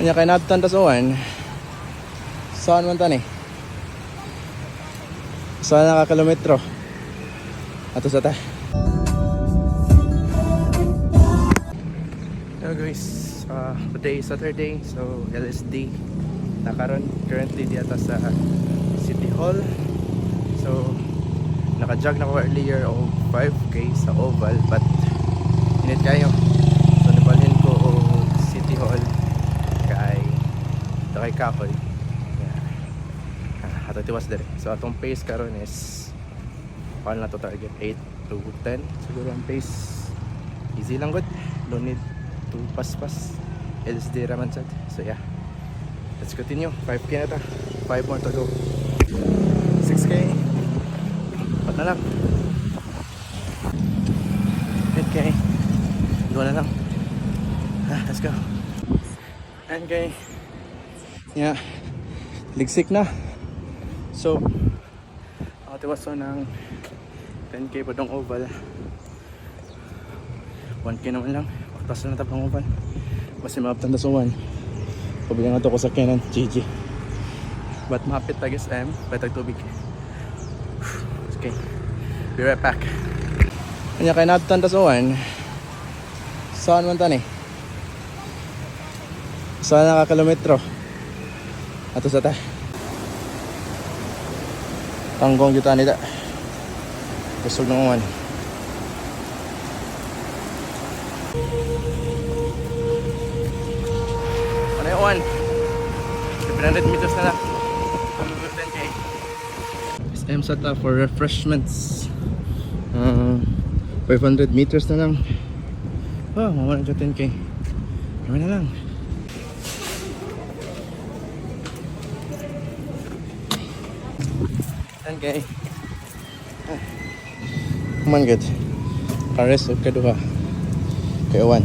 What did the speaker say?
Kanya kay Nabtan Tasoan. Saan man tan eh? Saan nakakilometro? Ato sa ta. Hello guys, today is Saturday, so LSD. Nakaroon currently dito sa City Hall. So naka-jog na ko earlier of 5K sa Oval, but init kayo. So nabalhin ko City Hall kay Kahoy. Yeah. Ato tiwas dire. So atong pace karon is paano na to target 8 to 10 siguro ang pace. Easy lang good. Don't need to paspas. LSD raman sad. So yeah. Let's continue. 5K na ta. 5 more to go. 6K. Pat na lang. 8K. Go na lang. Let's go. 9K. Yeah. Ligsik na. So tiwaso ng 10K pa dong oval. 1K naman lang. Pagtas na tapang oval. Kasi maaptan na sa 1. Pabilang nga to ko sa Canon GG. But mapit tagis petag tubig. Okay. Be right back. Kanya kay Nabtan Tasoan. Saan man tan eh? Saan nakakilometro? Ato sa ta. Tanggong juta nila. Busog ng uwan. Ano yung uwan? 700 meters na lang. 10K. SM sa ta for refreshments. 500 meters na lang. Oh, mawalan siya 10K. Kami na lang. Okay. Come on, good. Pares o kaduha. Kaya 1.